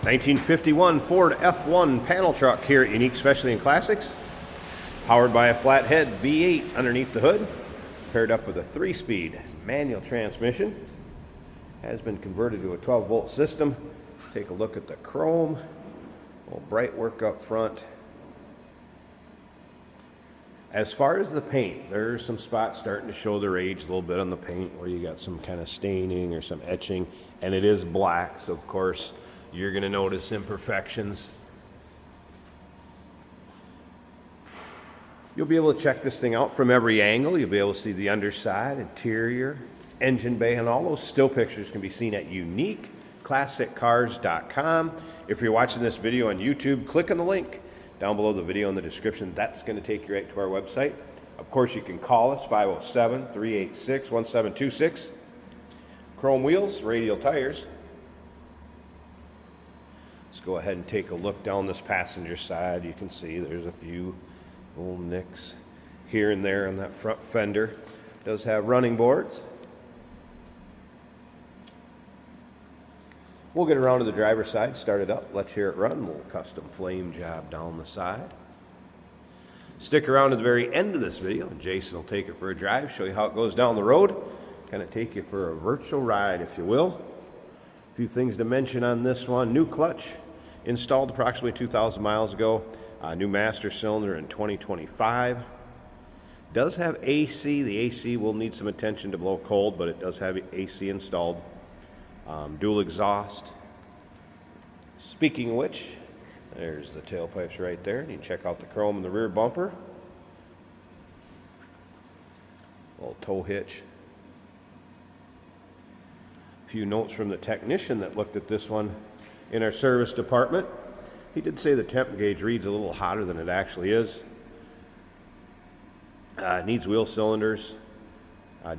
1951 Ford F1 panel truck here at Unique Specialty and Classics. Powered by a flathead V8 underneath the hood. Paired up with a 3-speed manual transmission. Has been converted to a 12-volt system. Take a look at the chrome. Little bright work up front. As far as the paint, there's some spots starting to show their age a little bit on the paint where you got some kind of staining or some etching, and it is black, so of course you're going to notice imperfections. You'll be able to check this thing out from every angle. You'll be able to see the underside, interior, engine bay, and all those still pictures can be seen at uniqueclassiccars.com. If you're watching this video on YouTube, click on the link down below the video in the description. That's going to take you right to our website. Of course, you can call us, 507-386-1726. Chrome wheels, radial tires. Let's go ahead and take a look down this passenger side. You can see there's a few little nicks here and there on that front fender. It does have running boards. We'll get around to the driver's side, start it up, let's hear it run. A little custom flame job down the side. Stick around to the very end of this video, and Jason will take it for a drive, show you how it goes down the road, kind of take you for a virtual ride, if you will. A few things to mention on this one. New clutch, installed approximately 2,000 miles ago. New master cylinder in 2025. Does have AC. The AC will need some attention to blow cold, but it does have AC installed. Dual exhaust. Speaking of which, there's the tailpipes right there. You can check out the chrome in the rear bumper. Little tow hitch. A few notes from the technician that looked at this one in our service department. He did say the temp gauge reads a little hotter than it actually is. Needs wheel cylinders.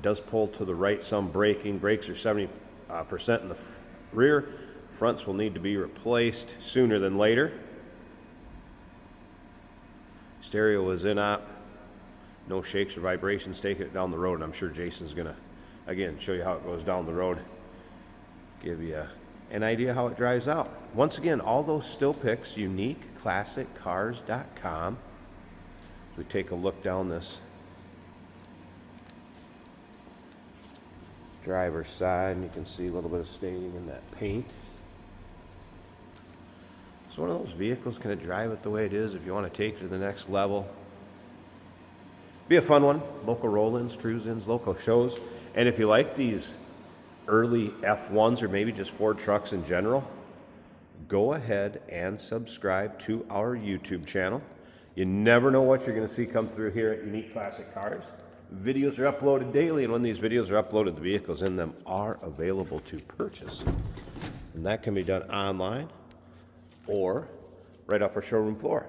Does pull to the right some braking. Brakes are 70% in the rear. Fronts will need to be replaced sooner than later. Stereo is in op. No shakes or vibrations. Take it down the road, and I'm sure Jason's going to, again, show you how it goes down the road. Give you an idea how it drives out. Once again, all those still pics, uniqueclassiccars.com. We take a look down this driver's side, and you can see a little bit of staining in that paint. It's one of those vehicles, kind of drive it the way it is if you want to take it to the next level. Be a fun one. Local roll-ins, cruise-ins, local shows. And if you like these early F1s or maybe just Ford trucks in general, go ahead and subscribe to our YouTube channel. You never know what you're going to see come through here at Unique Classic Cars. Videos are uploaded daily, and when these videos are uploaded, the vehicles in them are available to purchase. And that can be done online or right off our showroom floor.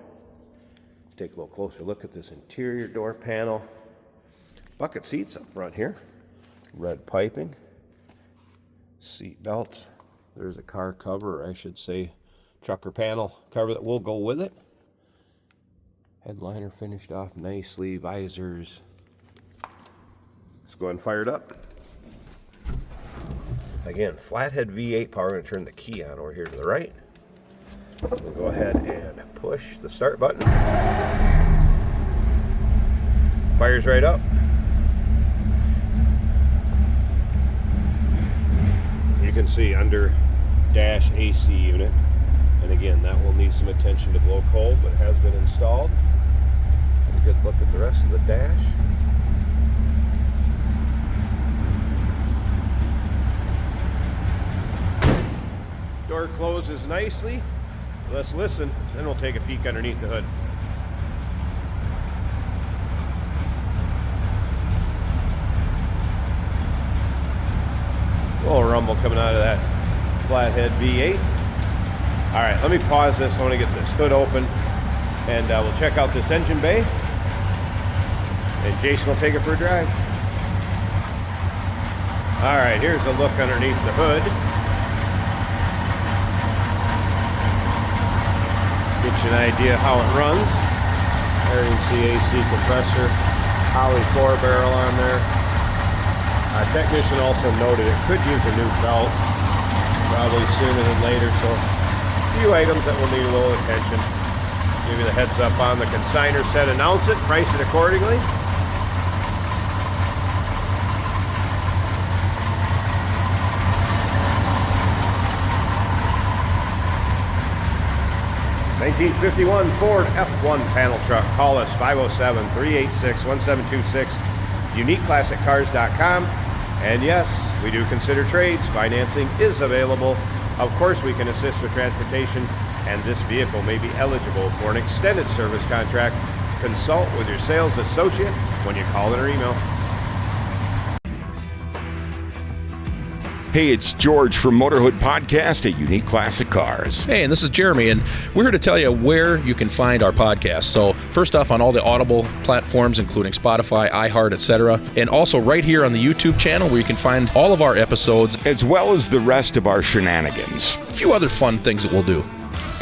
Let's take a little closer look at this interior door panel. Bucket seats up front here. Red piping. Seat belts. There's a car cover, or I should say trucker panel cover that will go with it. Headliner finished off nicely. Visors. Let's go ahead and fire it up. Again, flathead V8 power. We're going to turn the key on over here to the right. We'll go ahead and push the start button. Fires right up. You can see under dash AC unit, and again that will need some attention to blow cold, but it has been installed. Have a good look at the rest of the dash. Door closes nicely. Let's listen, then we'll take a peek underneath the hood. A little rumble coming out of that flathead V8. All right, let me pause this. I want to get this hood open, and we'll check out this engine bay, and Jason will take it for a drive. All right, here's a look underneath the hood. Get you an idea how it runs. There you can see AC compressor, Holley 4-barrel on there. Technician also noted it could use a new belt, probably sooner than later, so few items that will need a little attention. Give you the heads up on the consignor set, announce it, price it accordingly. ...1951 Ford F1 panel truck. Call us 507-386-1726, uniqueclassiccars.com. And yes, we do consider trades. Financing is available. Of course, we can assist with transportation, and this vehicle may be eligible for an extended service contract. Consult with your sales associate when you call in or email. Hey, it's George from Motorhood Podcast at Unique Classic Cars. Hey, and this is Jeremy, and we're here to tell you where you can find our podcast. So first off, on all the Audible platforms, including Spotify, iHeart, etc., and also right here on the YouTube channel where you can find all of our episodes, as well as the rest of our shenanigans. A few other fun things that we'll do.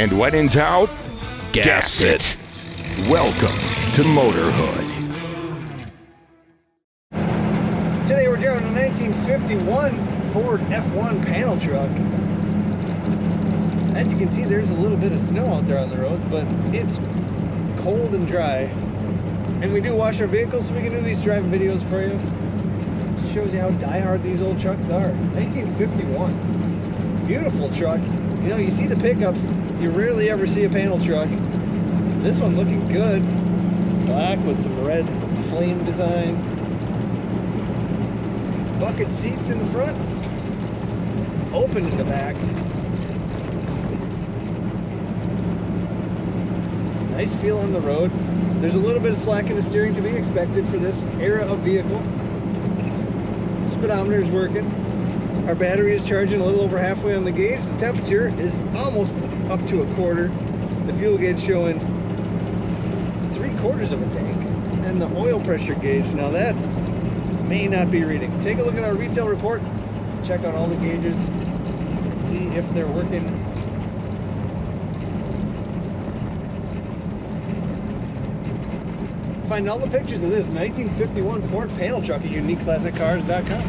And when in doubt, gas it. Welcome to Motorhood. Today we're driving a 1951 Ford F1 panel truck. As you can see, there's a little bit of snow out there on the roads, but it's cold and dry. And we do wash our vehicles, so we can do these driving videos for you. It shows you how die-hard these old trucks are. 1951. Beautiful truck. You know, you see the pickups, you rarely ever see a panel truck. This one looking good. Black with some red flame design. Bucket seats in the front. Open in the back. Nice feel on the road. There's a little bit of slack in the steering to be expected for this era of vehicle. Speedometer is working. Our battery is charging a little over halfway on the gauge. The temperature is almost up to a quarter. The fuel gauge showing 3/4 of a tank. And the oil pressure gauge, now that may not be reading. Take a look at our retail report. Check out all the gauges. See if they're working. Find all the pictures of this 1951 Ford panel truck at uniqueclassiccars.com.